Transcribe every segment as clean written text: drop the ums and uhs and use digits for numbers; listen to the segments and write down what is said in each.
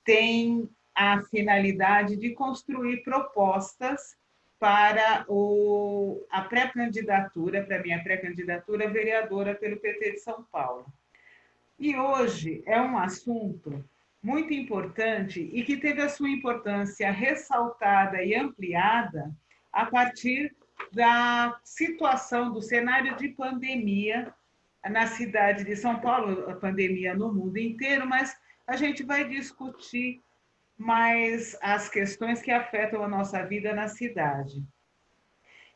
tem a finalidade de construir propostas para a pré-candidatura, para a minha pré-candidatura vereadora pelo PT de São Paulo. E hoje é um assunto muito importante e que teve a sua importância ressaltada e ampliada a partir da situação do cenário de pandemia na cidade de São Paulo, a pandemia no mundo inteiro, mas a gente vai discutir mais as questões que afetam a nossa vida na cidade.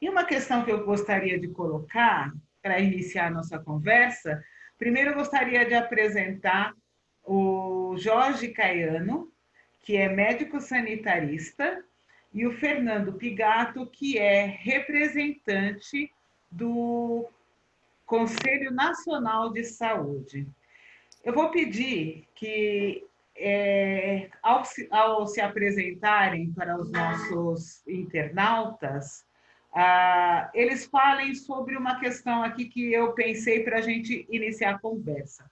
E uma questão que eu gostaria de colocar para iniciar a nossa conversa, primeiro eu gostaria de apresentar o Jorge Caiano, que é médico sanitarista, e o Fernando Pigato, que é representante do Conselho Nacional de Saúde. Eu vou pedir que, ao se apresentarem para os nossos internautas, eles falem sobre uma questão aqui que eu pensei para a gente iniciar a conversa.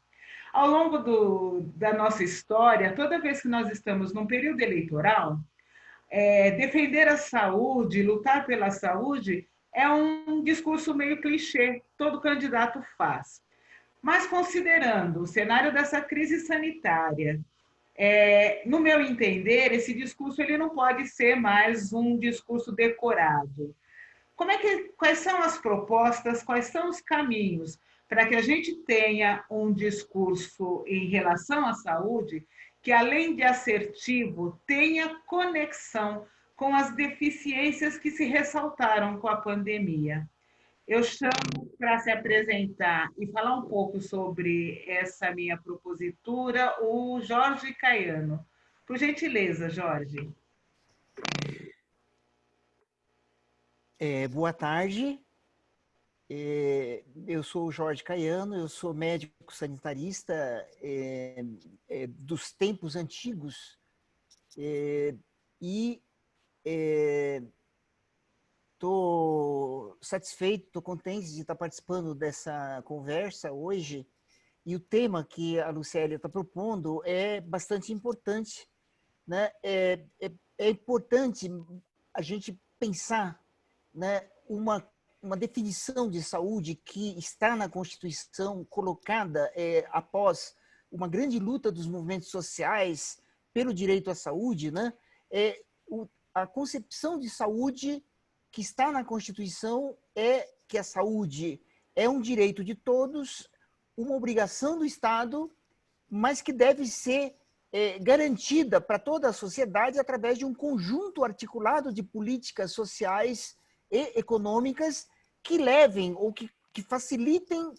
Ao longo da nossa história, toda vez que nós estamos num período eleitoral, defender a saúde, lutar pela saúde, é um discurso meio clichê, todo candidato faz. Mas considerando o cenário dessa crise sanitária, no meu entender, esse discurso ele não pode ser mais um discurso decorado. Quais são as propostas, quais são os caminhos para que a gente tenha um discurso em relação à saúde que, além de assertivo, tenha conexão com as deficiências que se ressaltaram com a pandemia? Eu chamo para se apresentar e falar um pouco sobre essa minha propositura o Jorge Caiano. Por gentileza, Jorge. Boa tarde, eu sou o Jorge Caiano, eu sou médico sanitarista dos tempos antigos e estou satisfeito, estou contente de estar participando dessa conversa hoje, e o tema que a Lucélia está propondo é bastante importante, né? É importante a gente pensar, né, uma definição de saúde que está na Constituição, colocada após uma grande luta dos movimentos sociais pelo direito à saúde, né? A concepção de saúde que está na Constituição é que a saúde é um direito de todos, uma obrigação do Estado, mas que deve ser garantida para toda a sociedade através de um conjunto articulado de políticas sociais e econômicas que levem ou que facilitem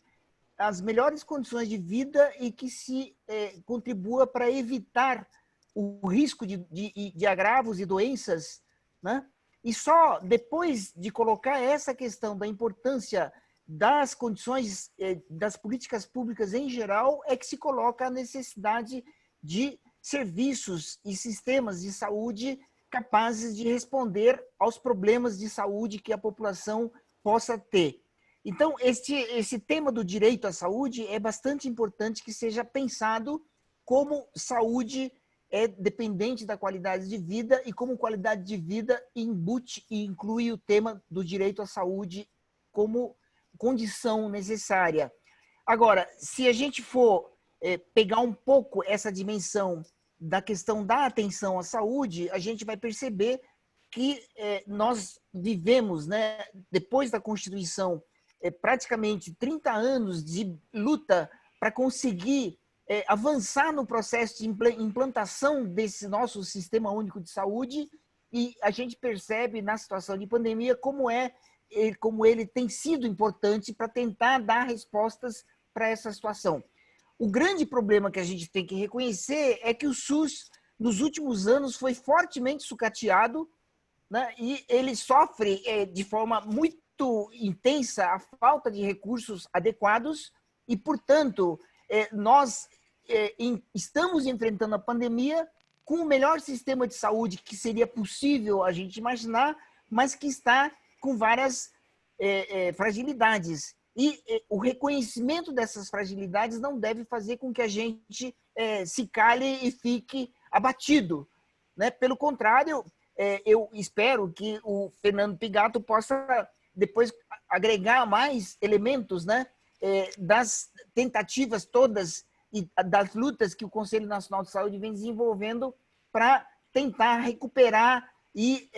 as melhores condições de vida e que se contribua para evitar o risco de agravos e doenças, né? E só depois de colocar essa questão da importância das condições das políticas públicas em geral é que se coloca a necessidade de serviços e sistemas de saúde capazes de responder aos problemas de saúde que a população possa ter. Então, esse tema do direito à saúde é bastante importante que seja pensado como saúde é dependente da qualidade de vida e como qualidade de vida embute e inclui o tema do direito à saúde como condição necessária. Agora, se a gente for pegar um pouco essa dimensão da questão da atenção à saúde, a gente vai perceber que nós vivemos, né, depois da Constituição, praticamente 30 anos de luta para conseguir avançar no processo de implantação desse nosso Sistema Único de Saúde, e a gente percebe na situação de pandemia como ele tem sido importante para tentar dar respostas para essa situação. O grande problema que a gente tem que reconhecer é que o SUS, nos últimos anos, foi fortemente sucateado, né? E ele sofre de forma muito intensa a falta de recursos adequados e, portanto, nós estamos enfrentando a pandemia com o melhor sistema de saúde que seria possível a gente imaginar, mas que está com várias fragilidades. E o reconhecimento dessas fragilidades não deve fazer com que a gente se cale e fique abatido, né? Pelo contrário, eu espero que o Fernando Pigato possa depois agregar mais elementos, né? Das tentativas todas e das lutas que o Conselho Nacional de Saúde vem desenvolvendo para tentar recuperar e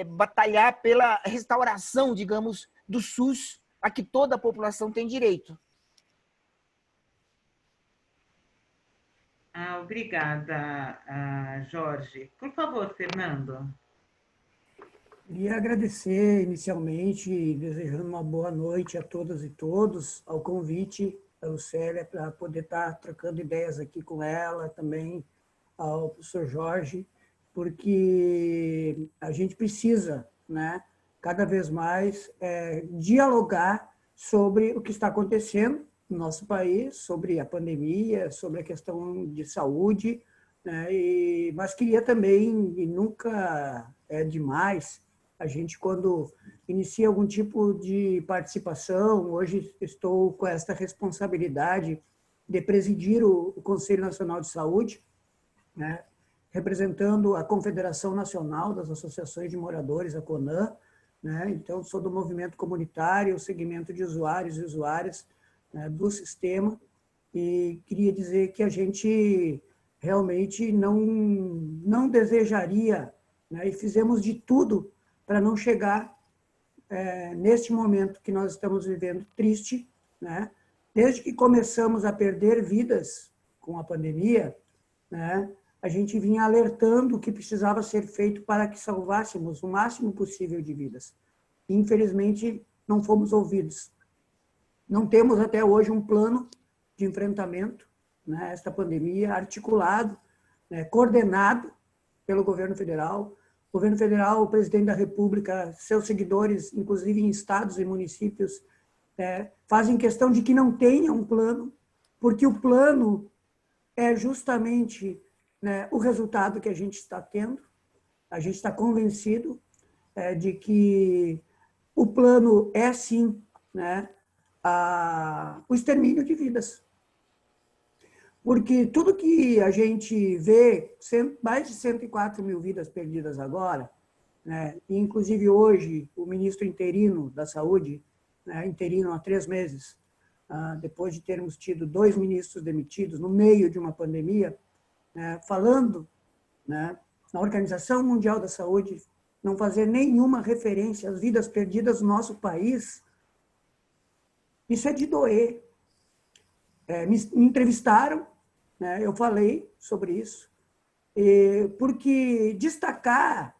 batalhar pela restauração, digamos, do SUS, a que toda a população tem direito. Obrigada, Jorge. Por favor, Fernando. Queria agradecer inicialmente, desejando uma boa noite a todas e todos, ao convite da Lucélia para poder estar trocando ideias aqui com ela, também ao professor Jorge, porque a gente precisa, né, cada vez mais dialogar sobre o que está acontecendo no nosso país, sobre a pandemia, sobre a questão de saúde, né, mas queria também, e nunca é demais, a gente, quando inicia algum tipo de participação, hoje estou com esta responsabilidade de presidir o Conselho Nacional de Saúde, né, representando a Confederação Nacional das Associações de Moradores, a CONAM, né, então sou do movimento comunitário, o segmento de usuários e usuárias, né, do sistema, e queria dizer que a gente realmente não desejaria, né, e fizemos de tudo para não chegar neste momento que nós estamos vivendo triste, né? Desde que começamos a perder vidas com a pandemia, né? A gente vinha alertando o que precisava ser feito para que salvássemos o máximo possível de vidas. Infelizmente, não fomos ouvidos. Não temos até hoje um plano de enfrentamento, né, a esta pandemia articulado, né, coordenado pelo governo federal. O governo federal, o presidente da República, seus seguidores, inclusive em estados e municípios, fazem questão de que não tenha um plano, porque o plano é justamente, né, o resultado que a gente está tendo. A gente está convencido de que o plano é, sim, né, o extermínio de vidas. Porque tudo que a gente vê, mais de 104 mil vidas perdidas agora, né, e inclusive hoje o ministro interino da Saúde, né, interino há 3 meses, depois de termos tido 2 ministros demitidos no meio de uma pandemia, né, falando, né, na Organização Mundial da Saúde, não fazer nenhuma referência às vidas perdidas no nosso país, isso é de doer. Me entrevistaram, né, eu falei sobre isso, porque destacar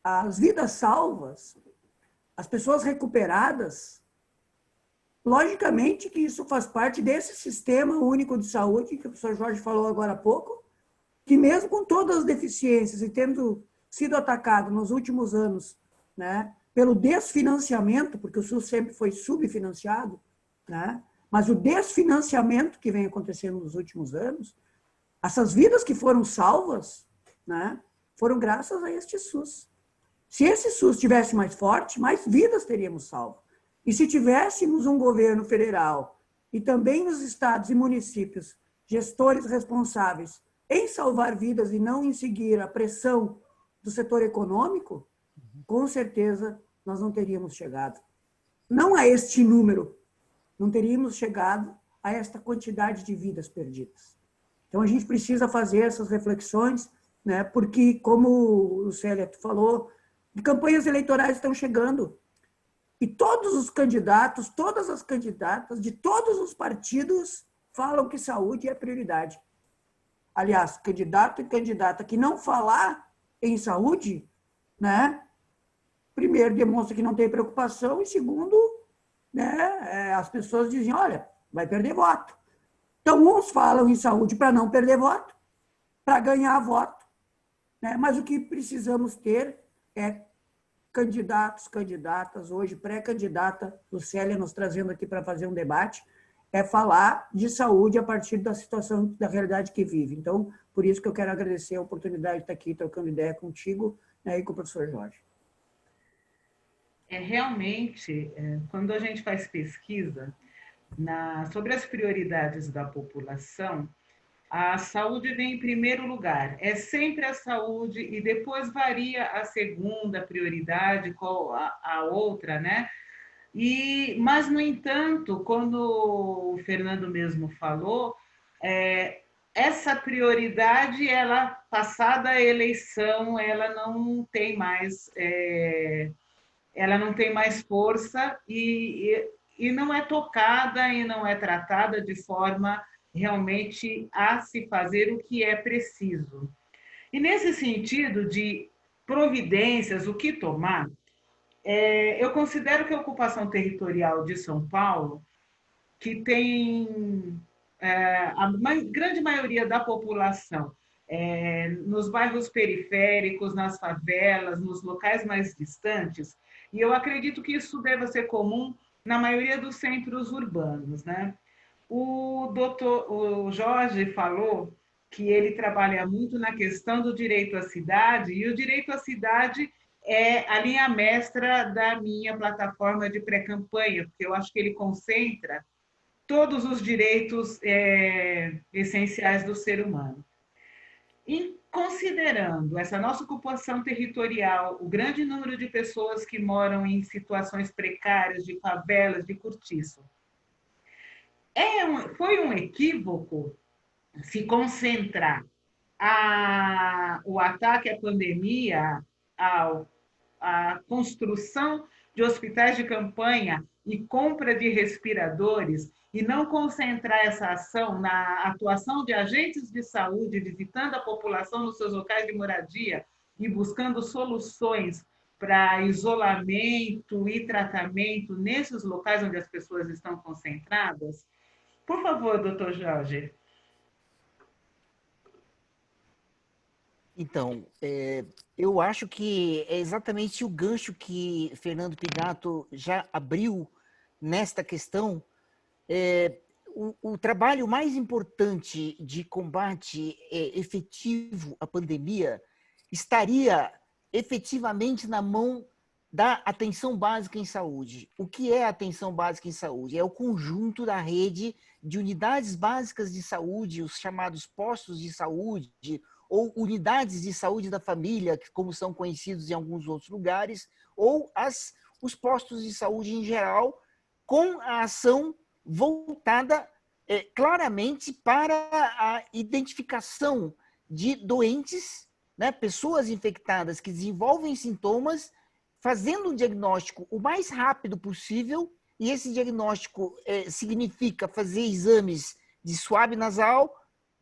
as vidas salvas, as pessoas recuperadas, logicamente que isso faz parte desse sistema único de saúde, que o professor Jorge falou agora há pouco, que mesmo com todas as deficiências e tendo sido atacado nos últimos anos, né, pelo desfinanciamento, porque o SUS sempre foi subfinanciado, né, mas o desfinanciamento que vem acontecendo nos últimos anos, essas vidas que foram salvas, né, foram graças a este SUS. Se esse SUS tivesse mais forte, mais vidas teríamos salvo. E se tivéssemos um governo federal e também nos estados e municípios, gestores responsáveis em salvar vidas e não em seguir a pressão do setor econômico, com certeza nós não teríamos chegado. Não a este número, não teríamos chegado a esta quantidade de vidas perdidas. Então, a gente precisa fazer essas reflexões, né, porque, como o Célia falou, campanhas eleitorais estão chegando. E todos os candidatos, todas as candidatas de todos os partidos falam que saúde é prioridade. Aliás, candidato e candidata que não falar em saúde, né, primeiro, demonstra que não tem preocupação, e segundo, né, as pessoas dizem, olha, vai perder voto. Então, uns falam em saúde para não perder voto, para ganhar voto, né, mas o que precisamos ter é candidatos, candidatas, hoje pré-candidata, Lucélia nos trazendo aqui para fazer um debate, é falar de saúde a partir da situação, da realidade que vive. Então, por isso que eu quero agradecer a oportunidade de estar aqui trocando ideia contigo, né, e com o professor Jorge. Realmente, quando a gente faz pesquisa sobre as prioridades da população, A saúde vem em primeiro lugar. É sempre a saúde e depois varia a segunda prioridade, qual a outra, né? Mas, no entanto, quando o Fernando mesmo falou, é, essa prioridade, ela passada a eleição, ela não tem mais força e não é tocada e não é tratada de forma realmente a se fazer o que é preciso. E nesse sentido de providências, o que tomar, eu considero que a ocupação territorial de São Paulo, que tem a grande maioria da população nos bairros periféricos, nas favelas, nos locais mais distantes, e eu acredito que isso deva ser comum na maioria dos centros urbanos, né? O Jorge falou que ele trabalha muito na questão do direito à cidade, e o direito à cidade é a linha mestra da minha plataforma de pré-campanha, porque eu acho que ele concentra todos os direitos essenciais do ser humano. E considerando essa nossa ocupação territorial, o grande número de pessoas que moram em situações precárias, de favelas, de cortiço, foi um equívoco se concentrar o ataque à pandemia, a construção de hospitais de campanha e compra de respiradores, e não concentrar essa ação na atuação de agentes de saúde, visitando a população nos seus locais de moradia e buscando soluções para isolamento e tratamento nesses locais onde as pessoas estão concentradas? Por favor, doutor Jorge. Então, eu acho que é exatamente o gancho que Fernando Pigato já abriu nesta questão. O trabalho mais importante de combate efetivo à pandemia estaria efetivamente na mão da atenção básica em saúde. O que é a atenção básica em saúde? É o conjunto da rede de unidades básicas de saúde, os chamados postos de saúde, ou unidades de saúde da família, como são conhecidos em alguns outros lugares, ou os postos de saúde em geral, com a ação voltada claramente para a identificação de doentes, né, pessoas infectadas que desenvolvem sintomas, fazendo um diagnóstico o mais rápido possível, e esse diagnóstico significa fazer exames de suave nasal,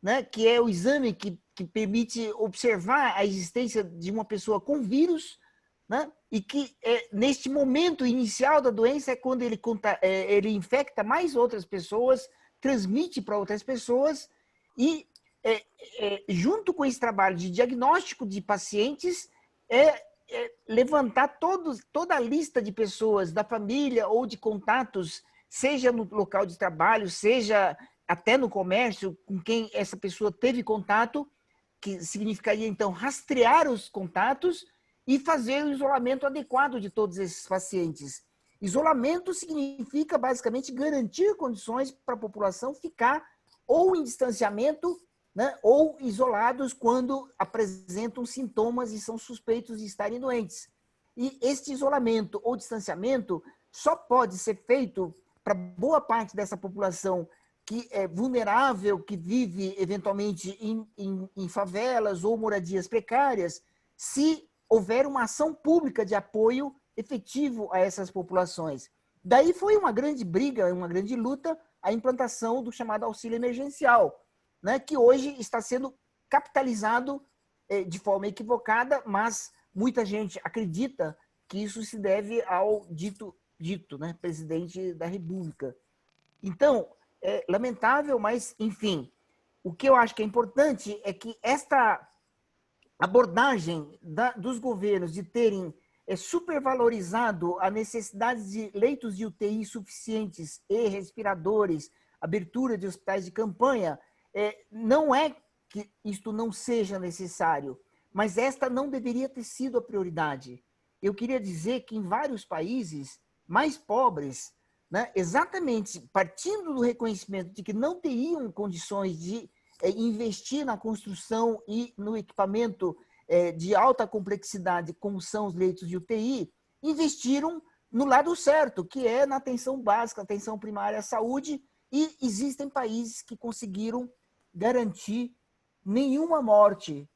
né, que é o exame que permite observar a existência de uma pessoa com vírus, né, e que neste momento inicial da doença é quando ele infecta mais outras pessoas, transmite para outras pessoas, e junto com esse trabalho de diagnóstico de pacientes, levantar toda a lista de pessoas da família ou de contatos, seja no local de trabalho, seja até no comércio, com quem essa pessoa teve contato, que significaria, então, rastrear os contatos e fazer o isolamento adequado de todos esses pacientes. Isolamento significa, basicamente, garantir condições para a população ficar ou em distanciamento, né, ou isolados quando apresentam sintomas e são suspeitos de estarem doentes. E este isolamento ou distanciamento só pode ser feito para boa parte dessa população que é vulnerável, que vive eventualmente em favelas ou moradias precárias, se houver uma ação pública de apoio efetivo a essas populações. Daí foi uma grande briga, uma grande luta, a implantação do chamado auxílio emergencial, né, que hoje está sendo capitalizado de forma equivocada, mas muita gente acredita que isso se deve ao dito né, presidente da República. Então, é lamentável, mas, enfim, o que eu acho que é importante é que esta abordagem dos governos de terem supervalorizado a necessidade de leitos de UTI suficientes e respiradores, abertura de hospitais de campanha, não é que isto não seja necessário, mas esta não deveria ter sido a prioridade. Eu queria dizer que em vários países mais pobres, né, exatamente partindo do reconhecimento de que não teriam condições de investir na construção e no equipamento de alta complexidade, como são os leitos de UTI, investiram no lado certo, que é na atenção básica, atenção primária à saúde, e existem países que conseguiram garantir nenhuma morte.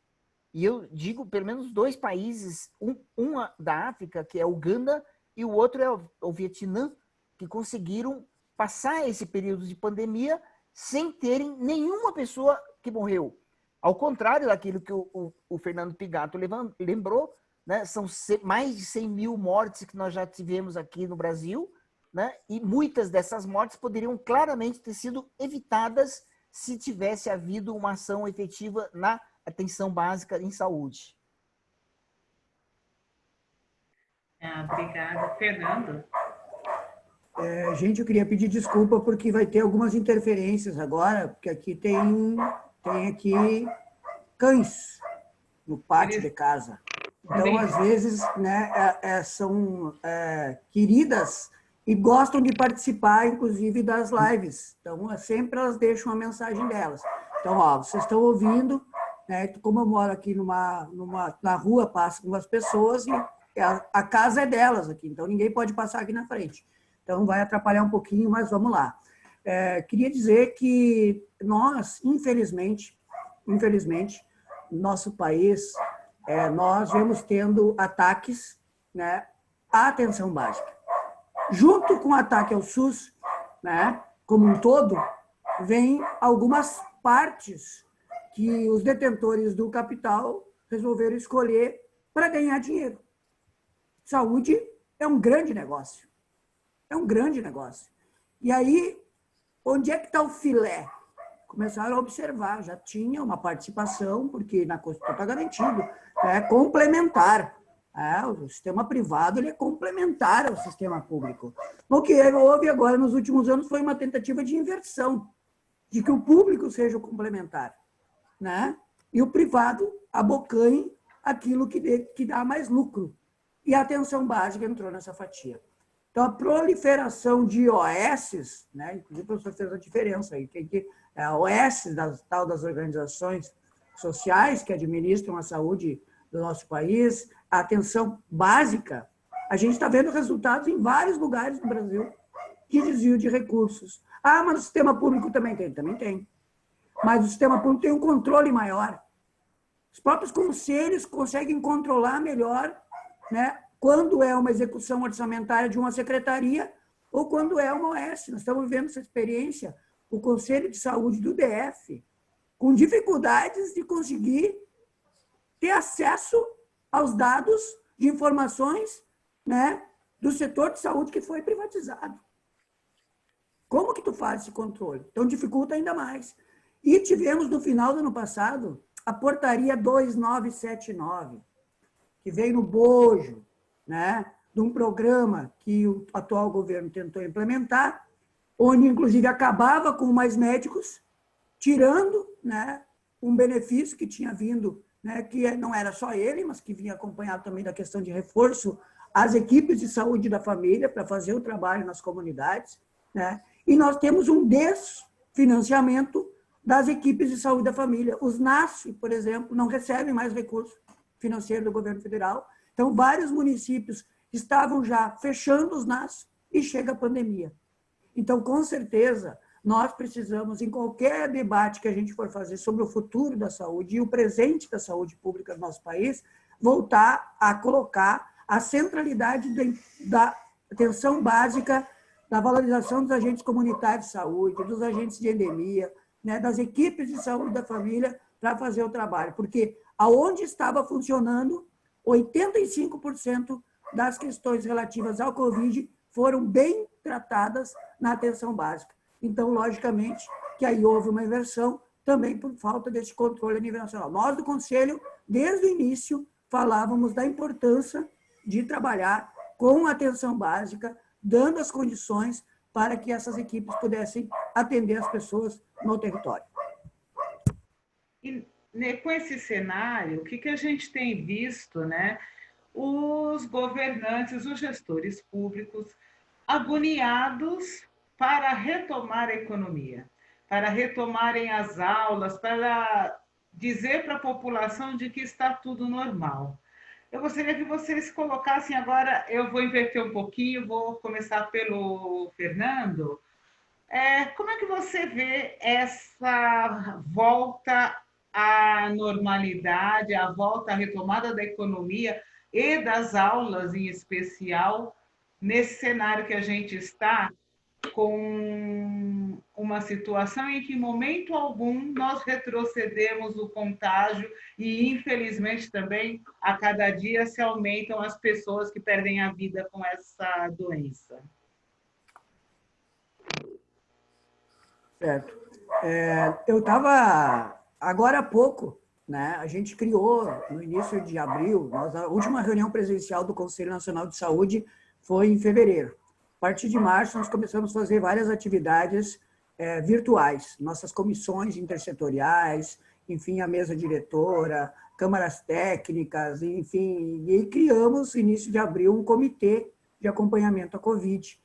E eu digo pelo menos 2 países, um da África, que é Uganda, e o outro é o Vietnã, que conseguiram passar esse período de pandemia sem terem nenhuma pessoa que morreu. Ao contrário daquilo que o Fernando Pigato lembrou, né, são mais de 100 mil mortes que nós já tivemos aqui no Brasil, né, e muitas dessas mortes poderiam claramente ter sido evitadas se tivesse havido uma ação efetiva na atenção básica em saúde. Obrigada. Fernando? Gente, eu queria pedir desculpa porque vai ter algumas interferências agora, porque aqui tem aqui cães no pátio de casa. Então, às vezes, né, são queridas e gostam de participar, inclusive, das lives. Então, sempre elas deixam a mensagem delas. Então, ó, vocês estão ouvindo, né? Como eu moro aqui na rua, passam umas pessoas e a casa é delas aqui, então ninguém pode passar aqui na frente. Então, vai atrapalhar um pouquinho, mas vamos lá. Queria dizer que nós, infelizmente, nosso país, nós vemos tendo ataques, né, à atenção básica. Junto com o ataque ao SUS, né, como um todo, vem algumas partes que os detentores do capital resolveram escolher para ganhar dinheiro. Saúde é um grande negócio. É um grande negócio. E aí, onde é que está o filé? Começaram a observar, já tinha uma participação, porque na Constituição está garantido, é complementar. O sistema privado ele é complementar ao sistema público. O que houve agora nos últimos anos foi uma tentativa de inversão, de que o público seja o complementar, né? E o privado abocanhe aquilo que dá mais lucro. E a atenção básica entrou nessa fatia. Então, a proliferação de OSs, né? Inclusive o professor fez a diferença aí, a OS, tal das organizações sociais que administram a saúde do nosso país, a atenção básica, a gente está vendo resultados em vários lugares do Brasil de desvio de recursos. Mas no sistema público também tem? Também tem. Mas o sistema público tem um controle maior. Os próprios conselhos conseguem controlar melhor, né, quando é uma execução orçamentária de uma secretaria ou quando é uma OS. Nós estamos vivendo essa experiência, o Conselho de Saúde do DF, com dificuldades de conseguir ter acesso aos dados de informações, né, do setor de saúde que foi privatizado. Como que tu faz esse controle? Então, dificulta ainda mais. E tivemos, no final do ano passado, a portaria 2979, que veio no bojo, né, de um programa que o atual governo tentou implementar, onde, inclusive, acabava com mais médicos, tirando, né, um benefício que tinha vindo, né, que não era só ele, mas que vinha acompanhado também da questão de reforço às equipes de saúde da família para fazer o trabalho nas comunidades, né? E nós temos um desfinanciamento das equipes de saúde da família. Os NASF, por exemplo, não recebem mais recurso financeiro do governo federal. Então, vários municípios estavam já fechando os NASF e chega a pandemia. Então, com certeza, nós precisamos, em qualquer debate que a gente for fazer sobre o futuro da saúde e o presente da saúde pública do nosso país, voltar a colocar a centralidade da atenção básica, da valorização dos agentes comunitários de saúde, dos agentes de endemia, né, das equipes de saúde da família para fazer o trabalho. Porque aonde estava funcionando, 85% das questões relativas ao Covid foram bem tratadas na atenção básica. Então, logicamente, que aí houve uma inversão também por falta desse controle a nível nacional. Nós, do Conselho, desde o início, falávamos da importância de trabalhar com a atenção básica, dando as condições para que essas equipes pudessem atender as pessoas no território. E, né, com esse cenário, o que a gente tem visto, né? Os governantes, os gestores públicos agoniados para retomar a economia. para retomarem as aulas, para dizer para a população de que está tudo normal. Eu gostaria que vocês colocassem agora, eu vou inverter um pouquinho, vou começar pelo Fernando. Como é que você vê essa volta à normalidade, a volta à retomada da economia e das aulas em especial, nesse cenário que a gente está, com uma situação em que, em momento algum, nós retrocedemos o contágio e, infelizmente, também, a cada dia se aumentam as pessoas que perdem a vida com essa doença? Certo. Eu estava, agora há pouco, né, a gente criou, no início de abril, a última reunião presencial do Conselho Nacional de Saúde foi em fevereiro. A partir de março, nós começamos a fazer várias atividades virtuais, nossas comissões intersetoriais, enfim, a mesa diretora, câmaras técnicas, enfim, e criamos, no início de abril, um comitê de acompanhamento à Covid.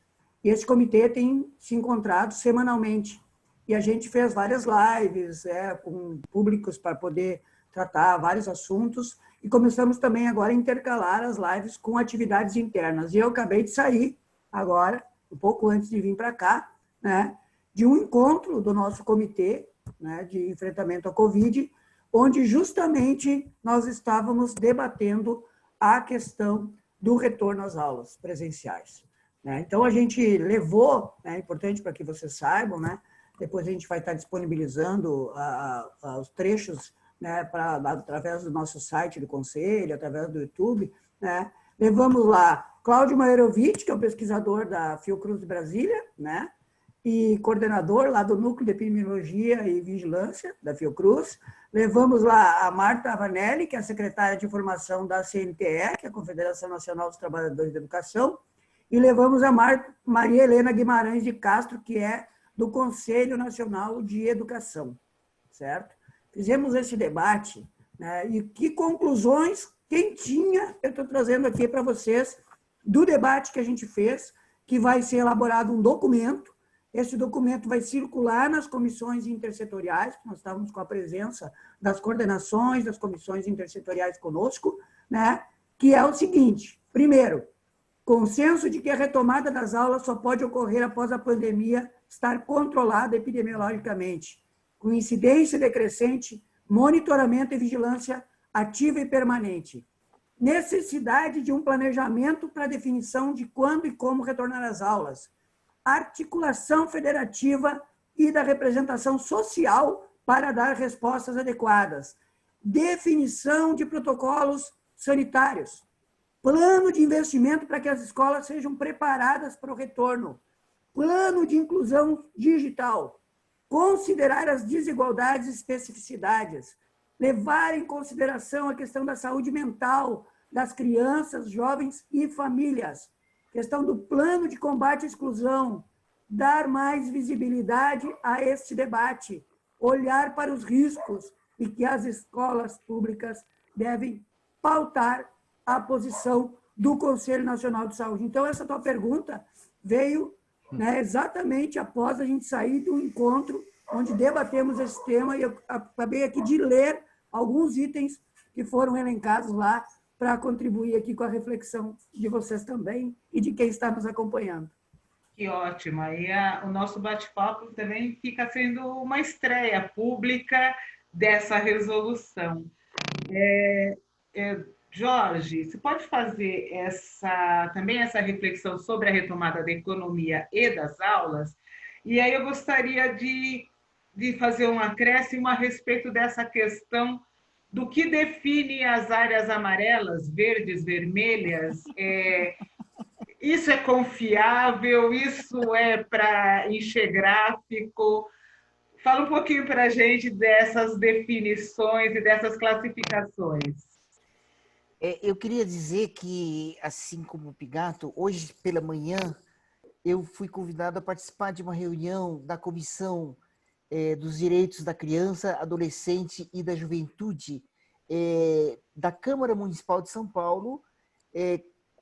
E esse comitê tem se encontrado semanalmente. E a gente fez várias lives com públicos para poder tratar vários assuntos e começamos também agora a intercalar as lives com atividades internas. E eu acabei de sair agora, um pouco antes de vir para cá, né, de um encontro do nosso comitê, né, de enfrentamento à Covid, onde justamente nós estávamos debatendo a questão do retorno às aulas presenciais. Né? Então, a gente levou, é importante para que vocês saibam, né, depois a gente vai estar disponibilizando os trechos, né, através do nosso site do Conselho, através do YouTube. Né? Levamos lá Cláudio Maerovic, que é o pesquisador da Fiocruz de Brasília, né, e coordenador lá do Núcleo de Epidemiologia e Vigilância da Fiocruz. Levamos lá a Marta Avanelli, que é a secretária de Informação da CNTE, que é a Confederação Nacional dos Trabalhadores da Educação, e levamos a Maria Helena Guimarães de Castro, que é do Conselho Nacional de Educação, certo? Fizemos esse debate, né, e que conclusões, quem tinha, eu estou trazendo aqui para vocês, do debate que a gente fez, que vai ser elaborado um documento, esse documento vai circular nas comissões intersetoriais, nós estávamos com a presença das coordenações, das comissões intersetoriais conosco, né, que é o seguinte: primeiro, consenso de que a retomada das aulas só pode ocorrer após a pandemia estar controlada epidemiologicamente, com incidência decrescente, monitoramento e vigilância ativa e permanente. Necessidade de um planejamento para definição de quando e como retornar às aulas. Articulação federativa e da representação social para dar respostas adequadas. Definição de protocolos sanitários. Plano de investimento para que as escolas sejam preparadas para o retorno. Plano de inclusão digital. Considerar as desigualdades e especificidades. Levar em consideração a questão da saúde mental das crianças, jovens e famílias. Questão do plano de combate à exclusão. Dar mais visibilidade a este debate. Olhar para os riscos e que as escolas públicas devem pautar a posição do Conselho Nacional de Saúde. Então, essa tua pergunta veio, né, exatamente após a gente sair do encontro onde debatemos esse tema, e eu acabei aqui de ler alguns itens que foram elencados lá para contribuir aqui com a reflexão de vocês também e de quem está nos acompanhando. Que ótimo. Aí o nosso bate-papo também fica sendo uma estreia pública dessa resolução. Jorge, você pode fazer também essa reflexão sobre a retomada da economia e das aulas? E aí eu gostaria de fazer um acréscimo a respeito dessa questão do que define as áreas amarelas, verdes, vermelhas. Isso é confiável? Isso é para encher gráfico? Fala um pouquinho para a gente dessas definições e dessas classificações. Eu queria dizer que, assim como o Pigato, hoje pela manhã eu fui convidado a participar de uma reunião da Comissão dos Direitos da Criança, Adolescente e da Juventude da Câmara Municipal de São Paulo,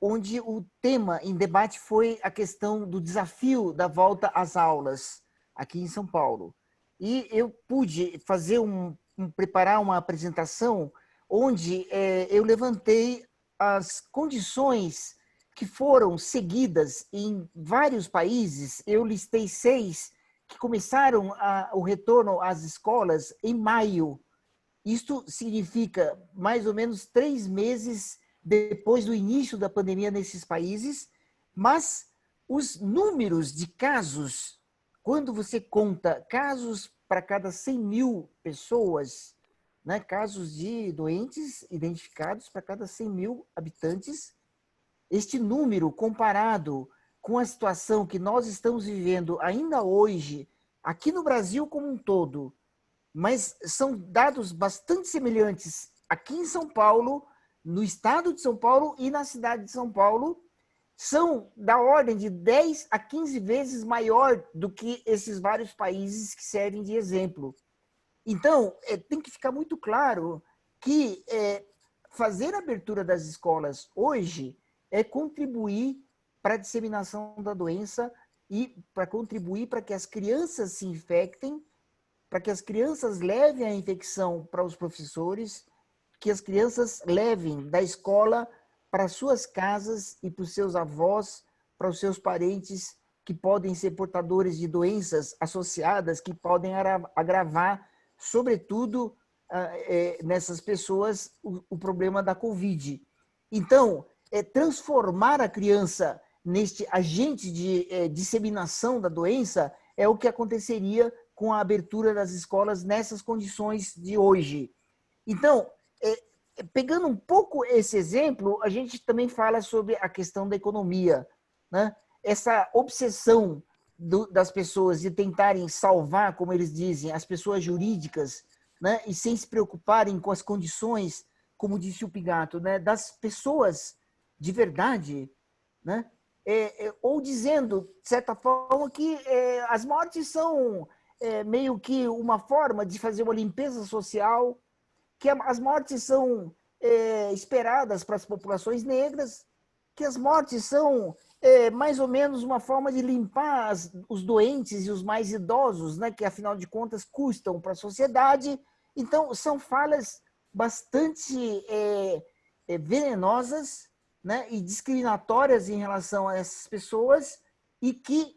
onde o tema em debate foi a questão do desafio da volta às aulas aqui em São Paulo. e eu pude fazer preparar uma apresentação onde eu levantei as condições que foram seguidas em vários países. Eu listei 6 que começaram o retorno às escolas em maio. Isto significa mais ou menos 3 meses depois do início da pandemia nesses países, mas os números de casos, quando você conta casos para cada 100 mil pessoas, né, casos de doentes identificados para cada 100 mil habitantes, este número comparado com a situação que nós estamos vivendo ainda hoje, aqui no Brasil como um todo, mas são dados bastante semelhantes aqui em São Paulo, no estado de São Paulo e na cidade de São Paulo, são da ordem de 10 a 15 vezes maior do que esses vários países que servem de exemplo. Então, tem que ficar muito claro que fazer a abertura das escolas hoje é contribuir para a disseminação da doença e para contribuir para que as crianças se infectem, para que as crianças levem a infecção para os professores, que as crianças levem da escola para suas casas e para os seus avós, para os seus parentes que podem ser portadores de doenças associadas, que podem agravar, sobretudo, nessas pessoas, o problema da Covid. Então, transformar a criança neste agente de disseminação da doença é o que aconteceria com a abertura das escolas nessas condições de hoje. Então, pegando um pouco esse exemplo, a gente também fala sobre a questão da economia, né? Essa obsessão das pessoas de tentarem salvar, como eles dizem, as pessoas jurídicas, né? E sem se preocuparem com as condições, como disse o Pigato, né? Das pessoas de verdade, né? Ou dizendo, de certa forma, que as mortes são meio que uma forma de fazer uma limpeza social, que as mortes são esperadas para as populações negras, que as mortes são mais ou menos uma forma de limpar os doentes e os mais idosos, né, que afinal de contas custam para a sociedade. Então, são falas bastante venenosas, né, e discriminatórias em relação a essas pessoas, e que,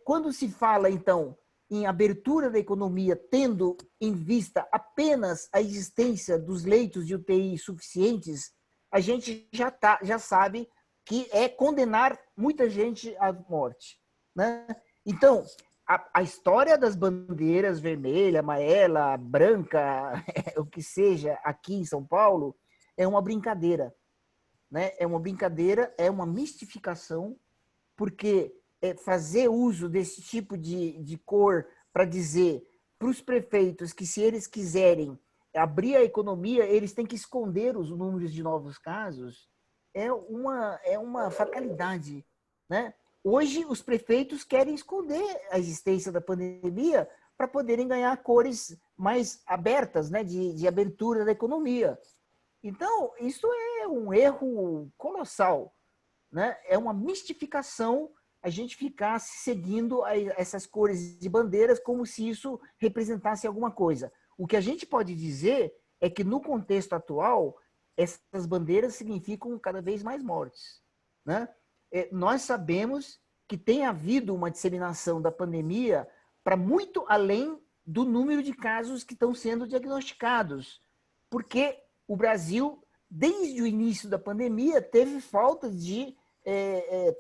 quando se fala, então, em abertura da economia, tendo em vista apenas a existência dos leitos de UTI suficientes, a gente já sabe que é condenar muita gente à morte, né? Então, a história das bandeiras vermelha, amarela, branca, o que seja, aqui em São Paulo, é uma brincadeira, né? É uma brincadeira, é uma mistificação, porque fazer uso desse tipo de cor para dizer para os prefeitos que, se eles quiserem abrir a economia, eles têm que esconder os números de novos casos, é uma fatalidade, né? Hoje, os prefeitos querem esconder a existência da pandemia para poderem ganhar cores mais abertas, né, de abertura da economia. Então, isso é um erro colossal, né? É uma mistificação a gente ficar seguindo essas cores de bandeiras como se isso representasse alguma coisa. O que a gente pode dizer é que, no contexto atual, essas bandeiras significam cada vez mais mortes, né? Nós sabemos que tem havido uma disseminação da pandemia para muito além do número de casos que estão sendo diagnosticados, porque o Brasil, desde o início da pandemia, teve falta de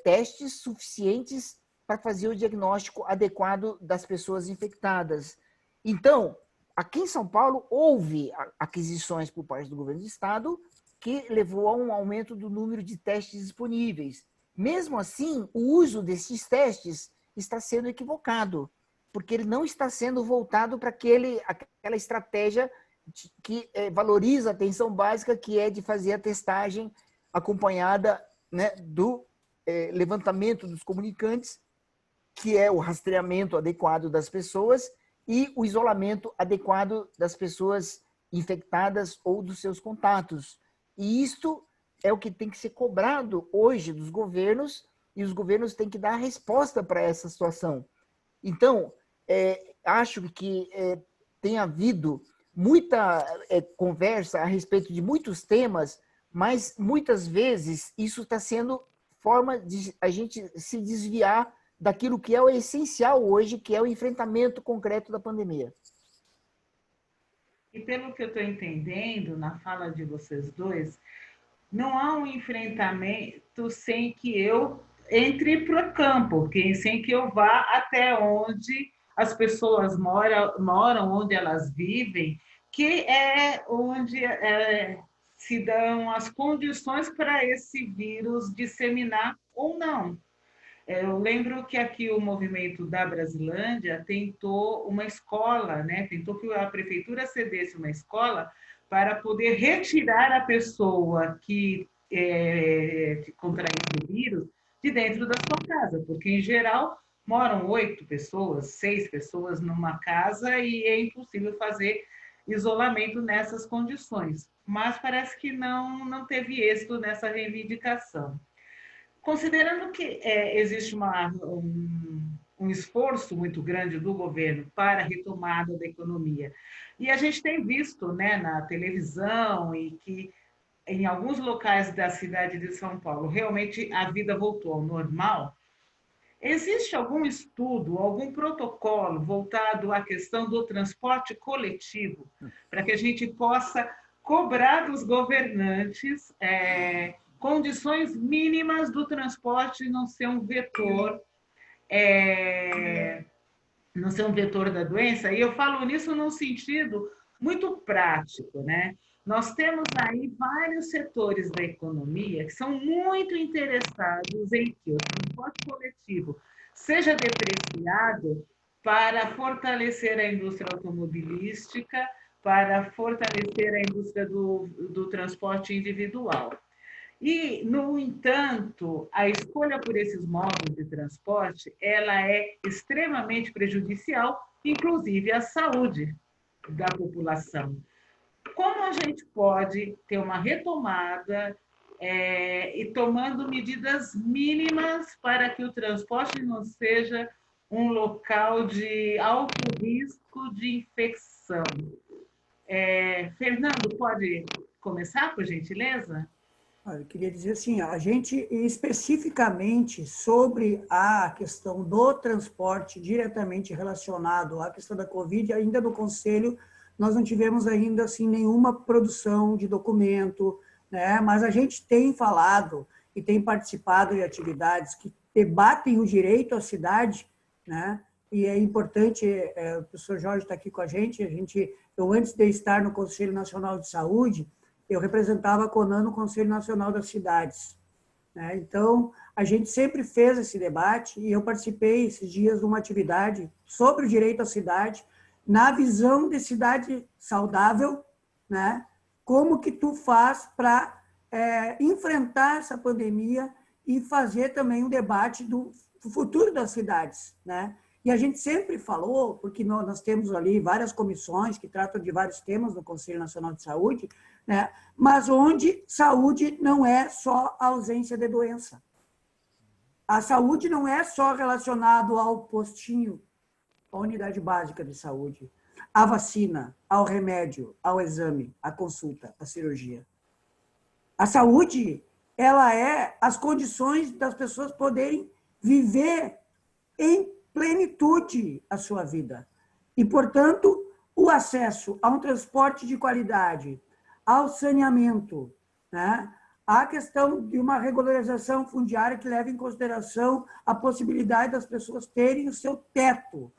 testes suficientes para fazer o diagnóstico adequado das pessoas infectadas. Então, aqui em São Paulo, houve aquisições por parte do governo do estado que levou a um aumento do número de testes disponíveis. Mesmo assim, o uso desses testes está sendo equivocado, porque ele não está sendo voltado para aquela estratégia que valoriza a atenção básica, que é de fazer a testagem acompanhada, né, do levantamento dos comunicantes, que é o rastreamento adequado das pessoas e o isolamento adequado das pessoas infectadas ou dos seus contatos. E isto é o que tem que ser cobrado hoje dos governos, e os governos têm que dar resposta para essa situação. Então, acho que tem havido muita conversa a respeito de muitos temas, mas muitas vezes isso está sendo forma de a gente se desviar daquilo que é o essencial hoje, que é o enfrentamento concreto da pandemia. E pelo que eu estou entendendo na fala de vocês dois, não há um enfrentamento sem que eu entre para o campo, sem que eu vá até onde as pessoas moram, onde elas vivem, que é onde se dão as condições para esse vírus disseminar ou não. Eu lembro que aqui o movimento da Brasilândia tentou uma escola, né? Tentou que a prefeitura cedesse uma escola para poder retirar a pessoa que contraiu o vírus de dentro da sua casa, porque em geral moram 8 pessoas, 6 pessoas numa casa e é impossível fazer isolamento nessas condições. Mas parece que não teve êxito nessa reivindicação. Considerando que existe um esforço muito grande do governo para a retomada da economia, e a gente tem visto, né, na televisão e que em alguns locais da cidade de São Paulo realmente a vida voltou ao normal, existe algum estudo, algum protocolo voltado à questão do transporte coletivo para que a gente possa cobrar dos governantes condições mínimas do transporte não ser um vetor, não ser um vetor da doença? E eu falo nisso num sentido muito prático, né? Nós temos aí vários setores da economia que são muito interessados em que o transporte coletivo seja depreciado para fortalecer a indústria automobilística, para fortalecer a indústria do transporte individual. E, no entanto, a escolha por esses modos de transporte, ela é extremamente prejudicial, inclusive à saúde da população. Como a gente pode ter uma retomada e tomando medidas mínimas para que o transporte não seja um local de alto risco de infecção? Fernando, pode começar, por gentileza? Eu queria dizer assim, a gente especificamente sobre a questão do transporte diretamente relacionado à questão da Covid, ainda no Conselho, nós não tivemos ainda assim nenhuma produção de documento, né? Mas a gente tem falado e tem participado de atividades que debatem o direito à cidade, né? E é importante, o professor Jorge está aqui com a gente, eu antes de estar no Conselho Nacional de Saúde, eu representava a CONAN no Conselho Nacional das Cidades, né? Então, a gente sempre fez esse debate e eu participei esses dias de uma atividade sobre o direito à cidade, na visão de cidade saudável, né? Como que tu faz para enfrentar essa pandemia e fazer também um debate do futuro das cidades, né? E a gente sempre falou, porque nós temos ali várias comissões que tratam de vários temas no Conselho Nacional de Saúde, né? Mas onde saúde não é só a ausência de doença. A saúde não é só relacionado ao postinho, à unidade básica de saúde, à vacina, ao remédio, ao exame, à consulta, à cirurgia. A saúde, ela é as condições das pessoas poderem viver em plenitude a sua vida. E, portanto, o acesso a um transporte de qualidade, ao saneamento, né? A questão de uma regularização fundiária que leva em consideração a possibilidade das pessoas terem o seu teto,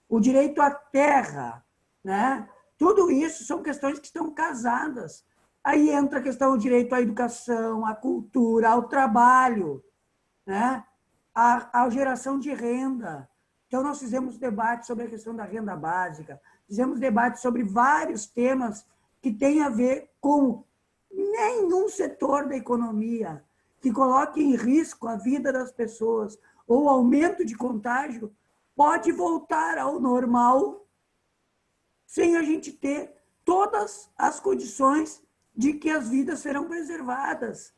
o direito à terra, né? Tudo isso são questões que estão casadas. Aí entra a questão do direito à educação, à cultura, ao trabalho, né? À geração de renda. Então, nós fizemos debate sobre a questão da renda básica, fizemos debate sobre vários temas que têm a ver com nenhum setor da economia que coloque em risco a vida das pessoas ou aumento de contágio pode voltar ao normal sem a gente ter todas as condições de que as vidas serão preservadas.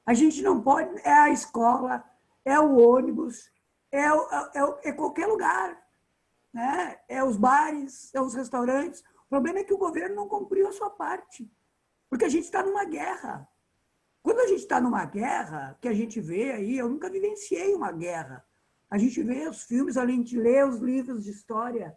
A gente não pode... É a escola, é o ônibus, é qualquer lugar. né? É os bares, é os restaurantes. O problema é que o governo não cumpriu a sua parte, porque a gente está numa guerra. Quando a gente está numa guerra, que a gente vê aí, eu nunca vivenciei uma guerra. A gente vê os filmes, além de ler os livros de história.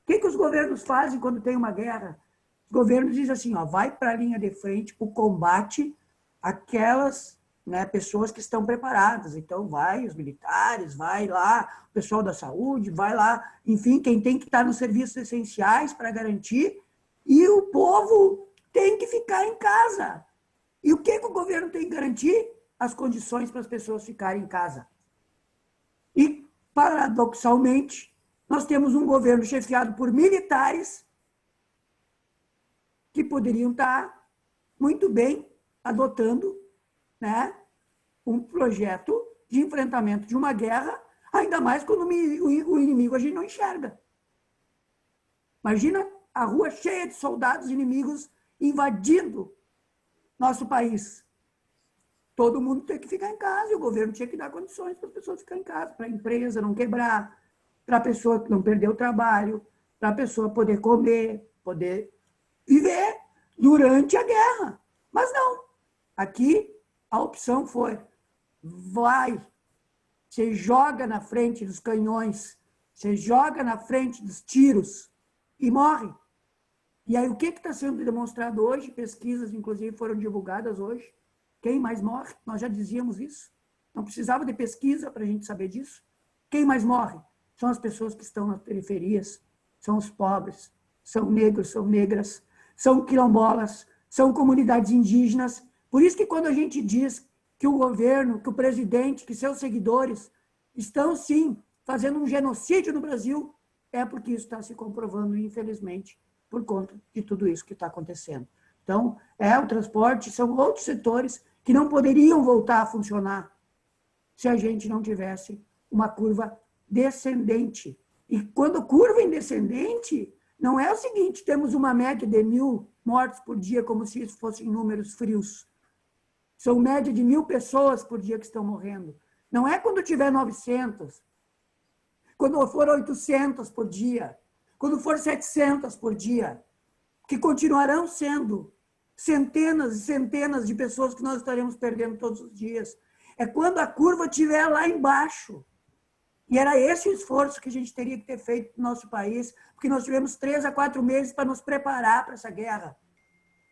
O que os governos fazem quando tem uma guerra? Os governos dizem assim, ó, vai para a linha de frente, para o combate, aquelas, né, pessoas que estão preparadas. Então, vai os militares, vai lá o pessoal da saúde, vai lá, enfim, quem tem que estar nos serviços essenciais para garantir, e o povo tem que ficar em casa. E o que o governo tem que garantir? As condições para as pessoas ficarem em casa. E, paradoxalmente, nós temos um governo chefiado por militares que poderiam estar muito bem adotando, né, um projeto de enfrentamento de uma guerra, ainda mais quando o inimigo a gente não enxerga. Imagina a rua cheia de soldados inimigos invadindo nosso país. Todo mundo tem que ficar em casa e o governo tinha que dar condições para as pessoas ficarem em casa, para a empresa não quebrar, para a pessoa não perder o trabalho, para a pessoa poder comer, poder viver durante a guerra. Mas não. Aqui a opção foi, vai, você joga na frente dos canhões, você joga na frente dos tiros e morre. E aí o que está sendo demonstrado hoje? Pesquisas, inclusive, foram divulgadas hoje. Quem mais morre? Nós já dizíamos isso. Não precisava de pesquisa para a gente saber disso. Quem mais morre? São as pessoas que estão nas periferias, são os pobres, são negros, são negras, são quilombolas, são comunidades indígenas. Por isso que quando a gente diz que o governo, que o presidente, que seus seguidores estão, sim, fazendo um genocídio no Brasil, é porque isso está se comprovando, infelizmente, por conta de tudo isso que está acontecendo. Então, o transporte, são outros setores que não poderiam voltar a funcionar se a gente não tivesse uma curva descendente. E quando curva em descendente, não é o seguinte, temos uma média de 1.000 mortes por dia, como se isso fossem números frios. São média de 1.000 pessoas por dia que estão morrendo. Não é quando tiver 900, quando for 800 por dia, quando for 700 por dia, que continuarão sendo centenas e centenas de pessoas que nós estaremos perdendo todos os dias. É quando a curva estiver lá embaixo. E era esse o esforço que a gente teria que ter feito no nosso país, porque nós tivemos 3 a 4 meses para nos preparar para essa guerra.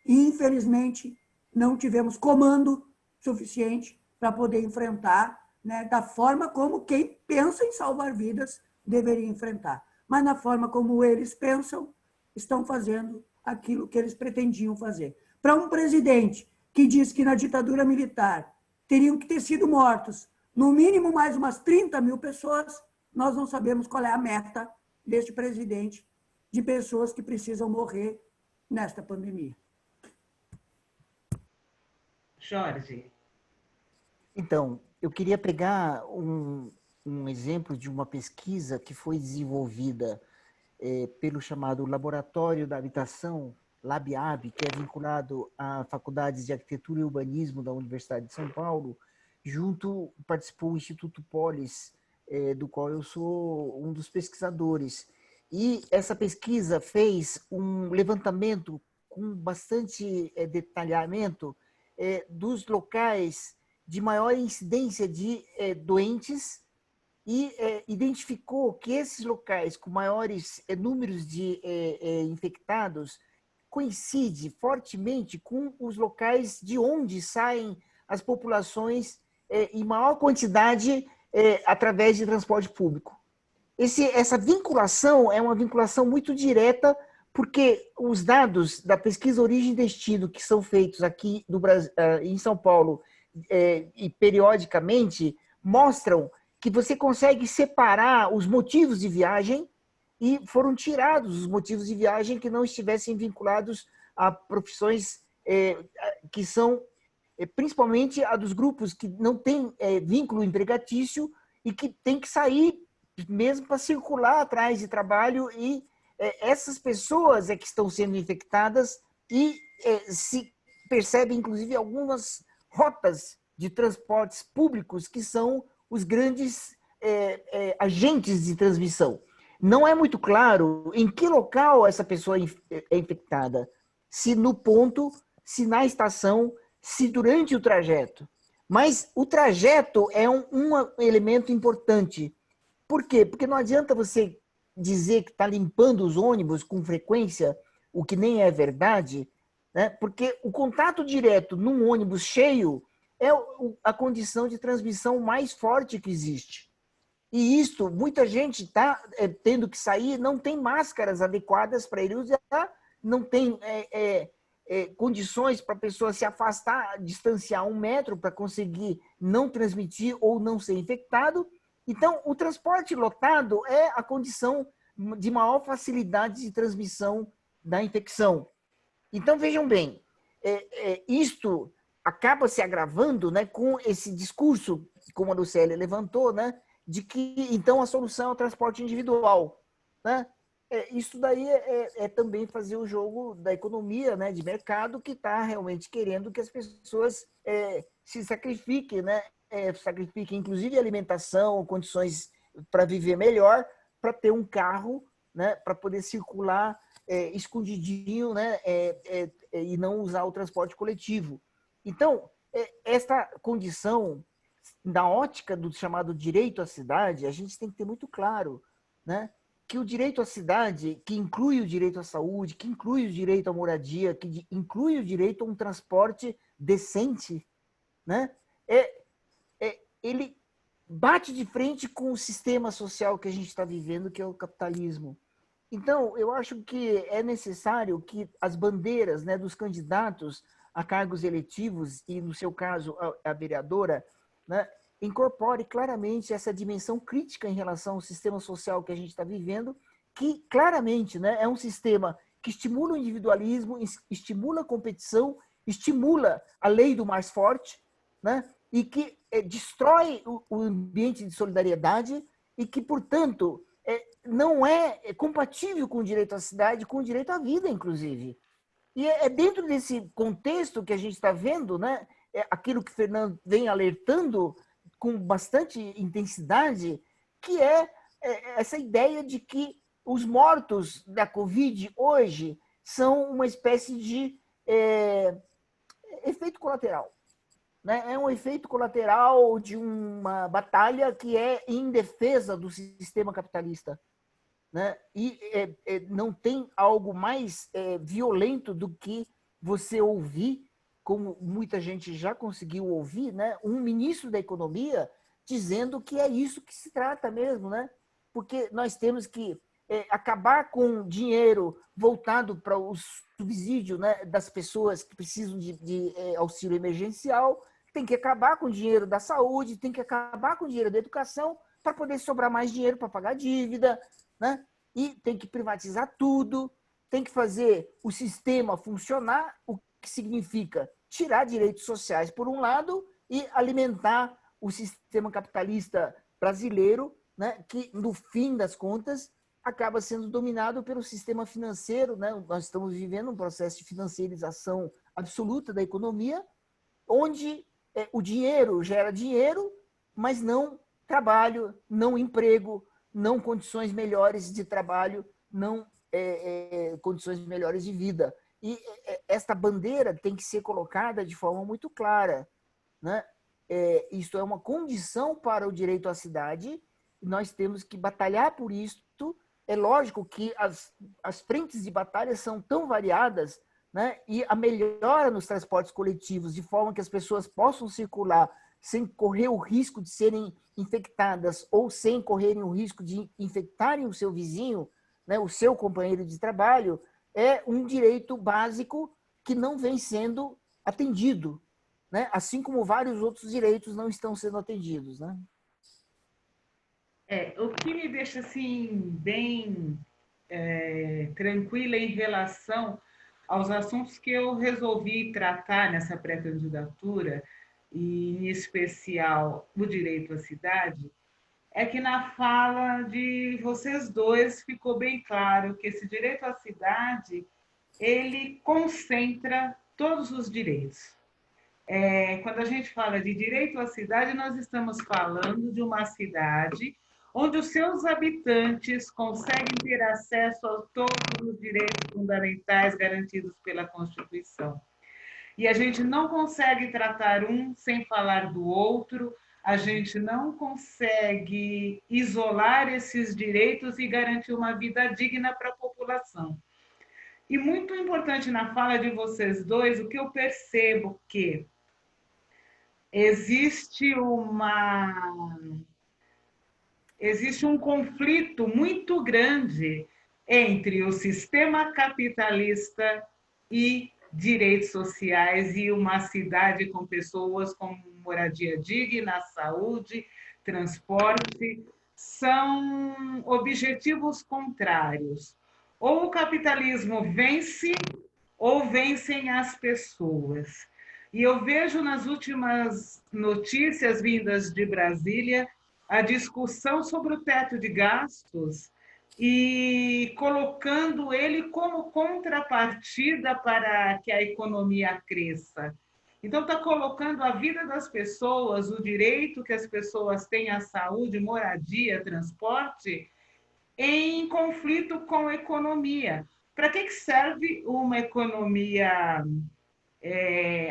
E, infelizmente, não tivemos comando suficiente para poder enfrentar, né, da forma como quem pensa em salvar vidas deveria enfrentar. Mas, na forma como eles pensam, estão fazendo aquilo que eles pretendiam fazer. Para um presidente que diz que na ditadura militar teriam que ter sido mortos no mínimo mais umas 30.000 pessoas, nós não sabemos qual é a meta deste presidente de pessoas que precisam morrer nesta pandemia. Jorge. Então, eu queria pegar um exemplo de uma pesquisa que foi desenvolvida pelo chamado Laboratório da Habitação, LabHab, que é vinculado à Faculdades de Arquitetura e Urbanismo da Universidade de São Paulo, participou o Instituto Polis, do qual eu sou um dos pesquisadores. E essa pesquisa fez um levantamento com bastante detalhamento dos locais de maior incidência de doentes e identificou que esses locais com maiores números de infectados coincide fortemente com os locais de onde saem as populações em maior quantidade através de transporte público. Essa vinculação é uma vinculação muito direta, porque os dados da pesquisa Origem e Destino, que são feitos aqui no Brasil, em São Paulo, e periodicamente, mostram que você consegue separar os motivos de viagem e foram tirados os motivos de viagem que não estivessem vinculados a profissões que são principalmente a dos grupos que não têm vínculo empregatício e que tem que sair mesmo para circular atrás de trabalho, e essas pessoas que estão sendo infectadas e se percebe, inclusive, algumas rotas de transportes públicos que são os grandes agentes de transmissão. não é muito claro em que local essa pessoa é infectada. Se no ponto, se na estação, se durante o trajeto. Mas o trajeto é um elemento importante. Por quê? Porque não adianta você dizer que está limpando os ônibus com frequência, o que nem é verdade, né? Porque o contato direto num ônibus cheio é a condição de transmissão mais forte que existe. E isto, muita gente está tendo que sair, não tem máscaras adequadas para ele usar, não tem condições para a pessoa se afastar, distanciar 1 metro para conseguir não transmitir ou não ser infectado. Então, o transporte lotado é a condição de maior facilidade de transmissão da infecção. Então, vejam bem, isto acaba se agravando, né, com esse discurso, como a Lucélia levantou, né, de que, então, a solução é o transporte individual. Né? Isso daí é também fazer o jogo da economia, né, de mercado, que está realmente querendo que as pessoas se sacrifiquem, né, sacrifiquem, inclusive, alimentação, condições para viver melhor, para ter um carro, né, para poder circular escondidinho, né, e não usar o transporte coletivo. Então, esta condição, na ótica do chamado direito à cidade, a gente tem que ter muito claro, né, que o direito à cidade, que inclui o direito à saúde, que inclui o direito à moradia, que inclui o direito a um transporte decente, né, ele bate de frente com o sistema social que a gente está vivendo, que é o capitalismo. Então, eu acho que é necessário que as bandeiras, né, dos candidatos a cargos eletivos, e no seu caso a vereadora, né, incorpore claramente essa dimensão crítica em relação ao sistema social que a gente está vivendo, que claramente, né, é um sistema que estimula o individualismo, estimula a competição, estimula a lei do mais forte, né, e que destrói o ambiente de solidariedade e que, portanto, não é compatível com o direito à cidade, com o direito à vida, inclusive. E é dentro desse contexto que a gente está vendo, né, aquilo que o Fernando vem alertando com bastante intensidade, que essa ideia de que os mortos da Covid hoje são uma espécie de efeito colateral. Né? É um efeito colateral de uma batalha que é em defesa do sistema capitalista. Né? E não tem algo mais violento do que você ouvir, como muita gente já conseguiu ouvir, né? Um ministro da Economia dizendo que é isso que se trata mesmo, né? Porque nós temos que acabar com dinheiro voltado para o subsídio, né, das pessoas que precisam de auxílio emergencial, tem que acabar com o dinheiro da saúde, tem que acabar com o dinheiro da educação para poder sobrar mais dinheiro para pagar dívida, né? E tem que privatizar tudo, tem que fazer o sistema funcionar, o que significa tirar direitos sociais por um lado e alimentar o sistema capitalista brasileiro, né, que no fim das contas acaba sendo dominado pelo sistema financeiro, né? Nós estamos vivendo um processo de financiarização absoluta da economia, onde o dinheiro gera dinheiro, mas não trabalho, não emprego, não condições melhores de trabalho, não condições melhores de vida. E esta bandeira tem que ser colocada de forma muito clara. Né? Isto é uma condição para o direito à cidade, nós temos que batalhar por isto. É lógico que as frentes de batalha são tão variadas, né? E a melhora nos transportes coletivos, de forma que as pessoas possam circular sem correr o risco de serem infectadas ou sem correrem o risco de infectarem o seu vizinho, né, o seu companheiro de trabalho, é um direito básico que não vem sendo atendido, né? Assim como vários outros direitos não estão sendo atendidos. Né? O que me deixa assim bem tranquila em relação aos assuntos que eu resolvi tratar nessa pré-candidatura, e em especial o direito à cidade, é que na fala de vocês dois ficou bem claro que esse direito à cidade ele concentra todos os direitos. Quando a gente fala de direito à cidade, nós estamos falando de uma cidade onde os seus habitantes conseguem ter acesso a todos os direitos fundamentais garantidos pela Constituição. E a gente não consegue tratar um sem falar do outro, a gente não consegue isolar esses direitos e garantir uma vida digna para a população. E muito importante na fala de vocês dois, o que eu percebo que existe um conflito muito grande entre o sistema capitalista e direitos sociais e uma cidade com pessoas com moradia digna, saúde, transporte, são objetivos contrários. Ou o capitalismo vence, ou vencem as pessoas. E eu vejo nas últimas notícias vindas de Brasília a discussão sobre o teto de gastos e colocando ele como contrapartida para que a economia cresça. Então, está colocando a vida das pessoas, o direito que as pessoas têm à saúde, moradia, transporte, em conflito com a economia. Para que serve uma economia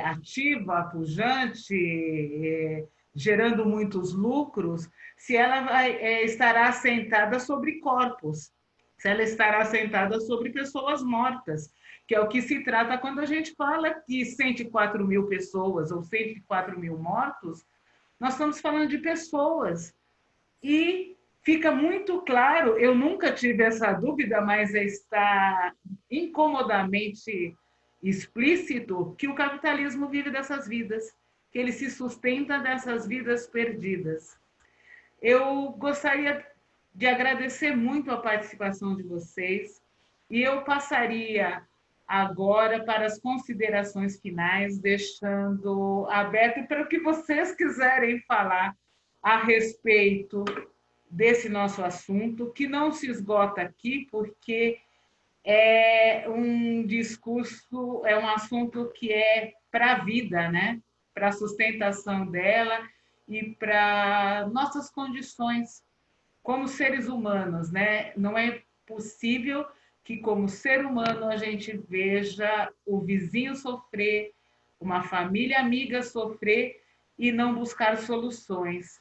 ativa, pujante, gerando muitos lucros, se ela estará assentada sobre corpos, se ela estará assentada sobre pessoas mortas, que é o que se trata quando a gente fala que 104 mil pessoas ou 104 mil mortos, nós estamos falando de pessoas. E fica muito claro, eu nunca tive essa dúvida, mas está incomodamente explícito que o capitalismo vive dessas vidas, que ele se sustenta dessas vidas perdidas. Eu gostaria de agradecer muito a participação de vocês e eu passaria agora para as considerações finais, deixando aberto para o que vocês quiserem falar a respeito desse nosso assunto, que não se esgota aqui, porque é um discurso, é um assunto que é para a vida, né? Para a sustentação dela e para nossas condições como seres humanos, né? Não é possível que, como ser humano, a gente veja o vizinho sofrer, uma família amiga sofrer e não buscar soluções.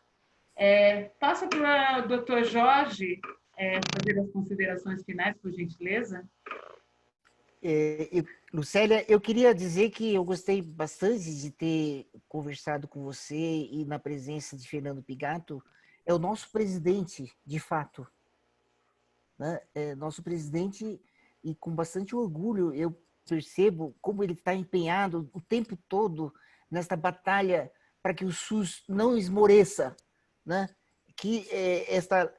Passa para o doutor Jorge fazer as considerações finais, por gentileza. Lucélia, eu queria dizer que eu gostei bastante de ter conversado com você e na presença de Fernando Pigato. É o nosso presidente, de fato. Né? É nosso presidente, e com bastante orgulho eu percebo como ele está empenhado o tempo todo nesta batalha para que o SUS não esmoreça, né? Que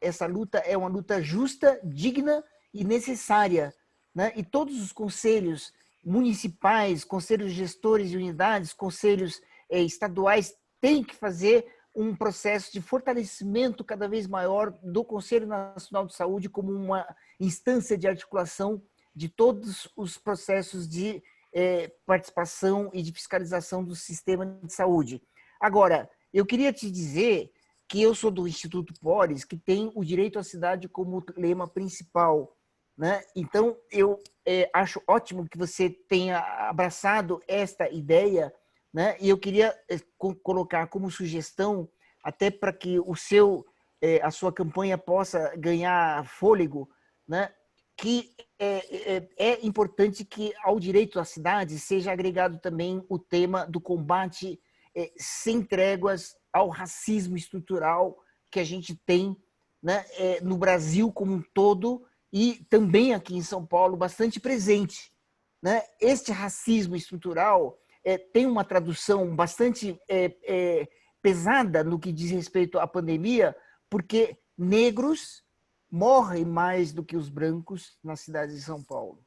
essa luta é uma luta justa, digna e necessária, né? E todos os conselhos municipais, conselhos gestores de unidades, conselhos estaduais têm que fazer um processo de fortalecimento cada vez maior do Conselho Nacional de Saúde como uma instância de articulação de todos os processos de participação e de fiscalização do sistema de saúde. Agora, eu queria te dizer que eu sou do Instituto Polis, que tem o direito à cidade como lema principal, né? Então, eu acho ótimo que você tenha abraçado esta ideia, né? E eu queria colocar como sugestão, até para que a sua campanha possa ganhar fôlego, né? Que é importante que ao direito à cidade seja agregado também o tema do combate sem tréguas ao racismo estrutural que a gente tem, né, no Brasil como um todo e também aqui em São Paulo bastante presente, né? Este racismo estrutural tem uma tradução bastante pesada no que diz respeito à pandemia, porque negros morrem mais do que os brancos na cidade de São Paulo.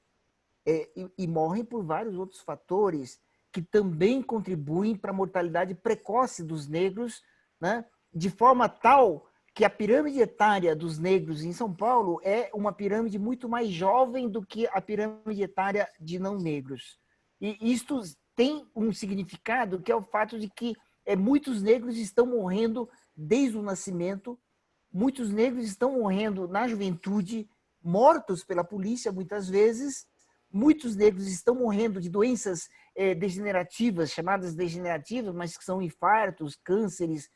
E morrem por vários outros fatores que também contribuem para a mortalidade precoce dos negros, né? De forma tal que a pirâmide etária dos negros em São Paulo é uma pirâmide muito mais jovem do que a pirâmide etária de não negros. E isto tem um significado, que é o fato de que muitos negros estão morrendo desde o nascimento, muitos negros estão morrendo na juventude, mortos pela polícia muitas vezes, muitos negros estão morrendo de doenças degenerativas, chamadas degenerativas, mas que são infartos, cânceres,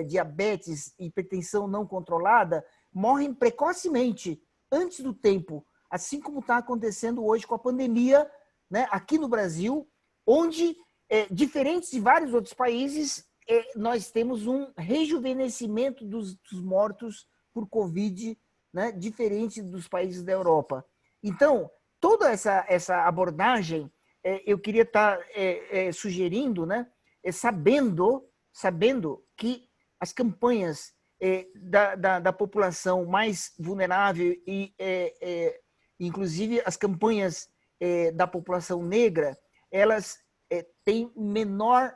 diabetes, hipertensão não controlada, morrem precocemente, antes do tempo, assim como está acontecendo hoje com a pandemia, né, aqui no Brasil, onde, diferentes de vários outros países, nós temos um rejuvenescimento dos mortos por Covid, né, diferente dos países da Europa. Então, toda essa abordagem, eu queria estar sugerindo, né, sabendo que as campanhas da população mais vulnerável e, inclusive, as campanhas da população negra, elas têm menor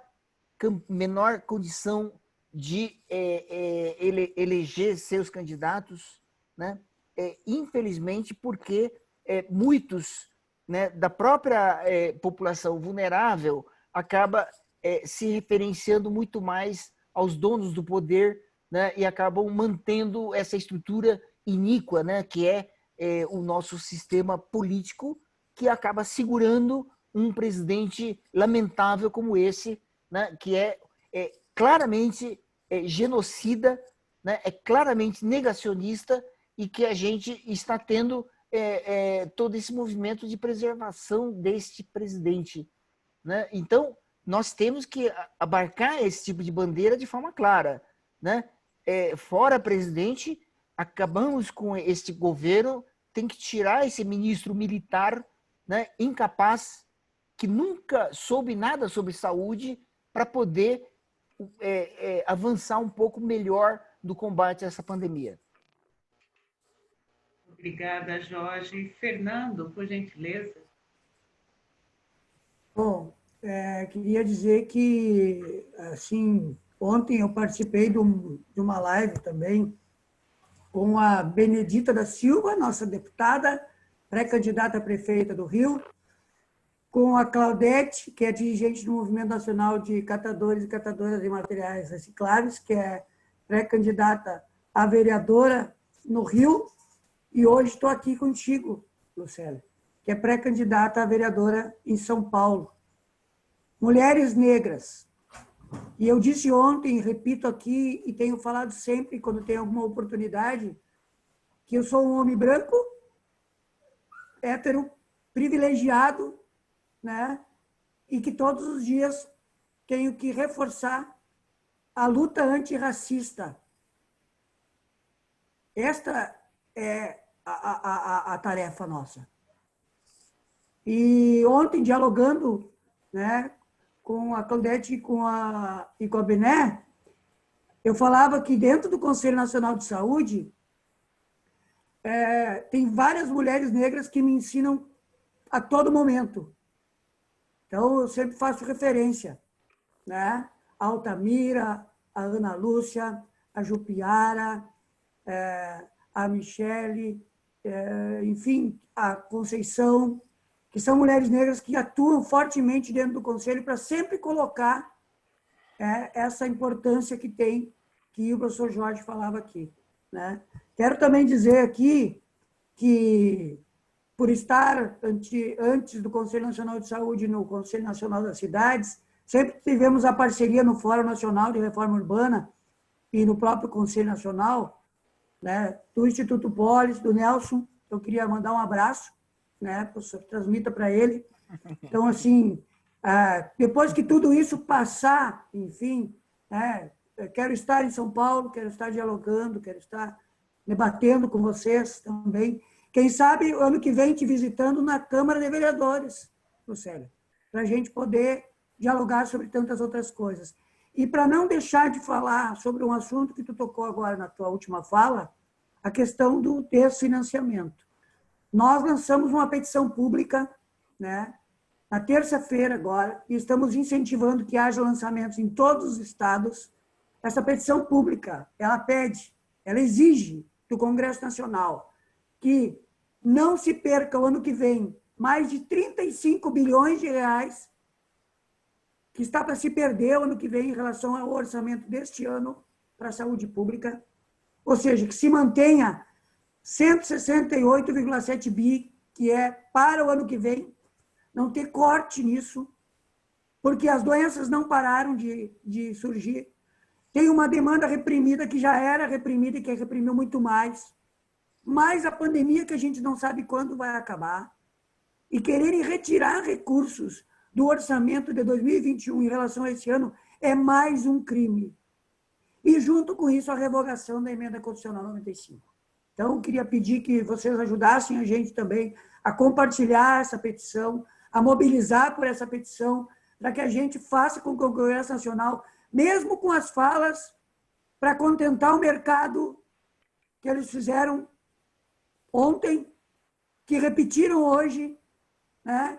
condição de eleger seus candidatos, né? Infelizmente, porque muitos, né, da própria população vulnerável acaba se referenciando muito mais aos donos do poder, né, e acabam mantendo essa estrutura iníqua, né, que é o nosso sistema político, que acaba segurando um presidente lamentável como esse, né, que é claramente genocida, né, é claramente negacionista, e que a gente está tendo todo esse movimento de preservação deste presidente, né? Então, nós temos que abarcar esse tipo de bandeira de forma clara, né? Fora presidente, acabamos com este governo, tem que tirar esse ministro militar, né, incapaz, que nunca soube nada sobre saúde, para poder avançar um pouco melhor no combate a essa pandemia. Obrigada, Jorge. Fernando, por gentileza. Bom, queria dizer que, assim, ontem eu participei de uma live também com a Benedita da Silva, nossa deputada, pré-candidata a prefeita do Rio, com a Claudete, que é dirigente do Movimento Nacional de Catadores e Catadoras de Materiais Recicláveis, que é pré-candidata a vereadora no Rio, e hoje estou aqui contigo, Lucélia, que é pré-candidata a vereadora em São Paulo. Mulheres negras. E eu disse ontem, repito aqui, e tenho falado sempre, quando tenho alguma oportunidade, que eu sou um homem branco, hétero, privilegiado, né? E que todos os dias tenho que reforçar a luta antirracista. Esta é a tarefa nossa. E ontem, dialogando, né, com a Claudete e com a Bené, eu falava que dentro do Conselho Nacional de Saúde tem várias mulheres negras que me ensinam a todo momento. Então, eu sempre faço referência, né? A Altamira, a Ana Lúcia, a Jupiara, a Michele, enfim, a Conceição, que são mulheres negras que atuam fortemente dentro do Conselho para sempre colocar essa importância que tem, que o professor Jorge falava aqui, né? Quero também dizer aqui que, por estar antes do Conselho Nacional de Saúde no Conselho Nacional das Cidades, sempre tivemos a parceria no Fórum Nacional de Reforma Urbana e no próprio Conselho Nacional, né, do Instituto Polis, do Nelson. Eu queria mandar um abraço, né, professor, transmita para ele. Então, assim, depois que tudo isso passar, enfim, quero estar em São Paulo, quero estar dialogando, quero estar debatendo com vocês também. Quem sabe, ano que vem, te visitando na Câmara de Vereadores, Lucélia, para a gente poder dialogar sobre tantas outras coisas. E para não deixar de falar sobre um assunto que tu tocou agora na tua última fala, a questão do desfinanciamento. Nós lançamos uma petição pública, né, na terça-feira agora, e estamos incentivando que haja lançamentos em todos os estados. Essa petição pública, ela pede, ela exige do Congresso Nacional que não se perca o ano que vem mais de 35 bilhões de reais que está para se perder o ano que vem em relação ao orçamento deste ano para a saúde pública. ou seja, que se mantenha 168,7 bi, que é para o ano que vem, não ter corte nisso, porque as doenças não pararam de surgir. Tem uma demanda reprimida que já era reprimida e que reprimiu muito mais a pandemia que a gente não sabe quando vai acabar, e quererem retirar recursos do orçamento de 2021 em relação a esse ano é mais um crime. E, junto com isso, a revogação da emenda constitucional 95. Então, eu queria pedir que vocês ajudassem a gente também a compartilhar essa petição, a mobilizar por essa petição, para que a gente faça com que o Congresso Nacional, mesmo com as falas, para contentar o mercado que eles fizeram ontem, que repetiram hoje, né,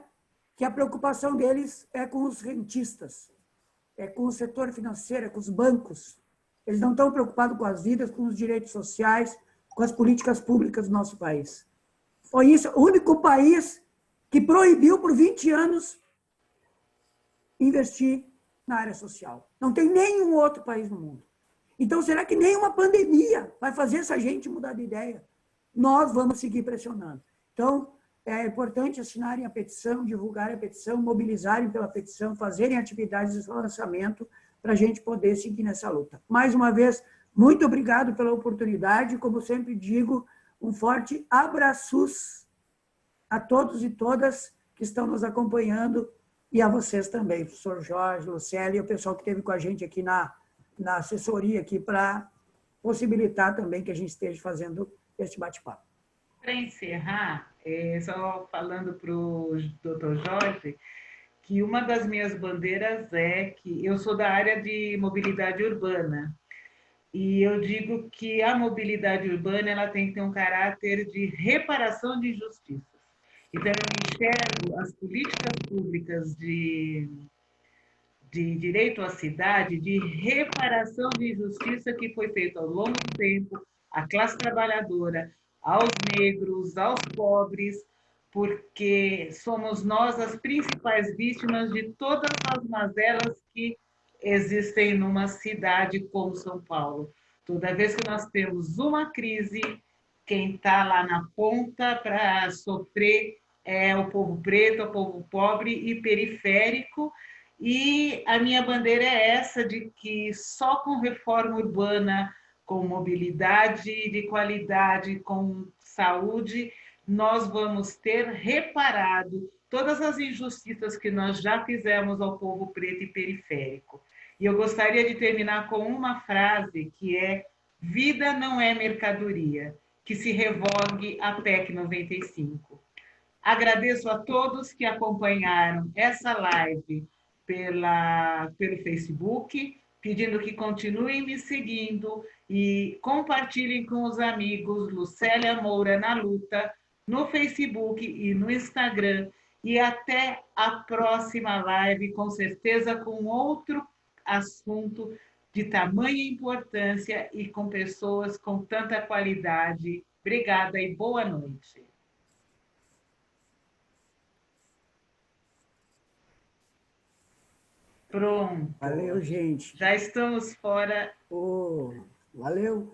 que a preocupação deles é com os rentistas, é com o setor financeiro, é com os bancos. Eles não estão preocupados com as vidas, com os direitos sociais, com as políticas públicas do nosso país. Foi isso, o único país que proibiu por 20 anos investir na área social. Não tem nenhum outro país no mundo. Então, será que nenhuma pandemia vai fazer essa gente mudar de ideia? Nós vamos seguir pressionando. Então, é importante assinarem a petição, divulgarem a petição, mobilizarem pela petição, fazerem atividades de lançamento para a gente poder seguir nessa luta. Mais uma vez, muito obrigado pela oportunidade. Como sempre digo, um forte abraços a todos e todas que estão nos acompanhando e a vocês também, professor Jorge, Lucélia e o pessoal que esteve com a gente aqui na assessoria aqui para possibilitar também que a gente esteja fazendo este bate-papo. Para encerrar, só falando para o Dr. Jorge, que uma das minhas bandeiras é que eu sou da área de mobilidade urbana, e eu digo que a mobilidade urbana ela tem que ter um caráter de reparação de injustiças. Então, eu enxergo as políticas públicas de direito à cidade, de reparação de injustiça que foi feita ao longo do tempo, à classe trabalhadora, aos negros, aos pobres, porque somos nós as principais vítimas de todas as mazelas que existem numa cidade como São Paulo. Toda vez que nós temos uma crise, quem está lá na ponta para sofrer é o povo preto, o povo pobre e periférico. E a minha bandeira é essa, de que só com reforma urbana, com mobilidade de qualidade, com saúde, nós vamos ter reparado todas as injustiças que nós já fizemos ao povo preto e periférico. E eu gostaria de terminar com uma frase que é: vida não é mercadoria, que se revogue a PEC 95. Agradeço a todos que acompanharam essa live pelo Facebook, pedindo que continuem me seguindo e compartilhem com os amigos Lucélia Moura na Luta, no Facebook e no Instagram. E até a próxima live, com certeza com outro assunto de tamanha importância e com pessoas com tanta qualidade. Obrigada e boa noite. Pronto. Valeu, gente. Já estamos fora. Valeu.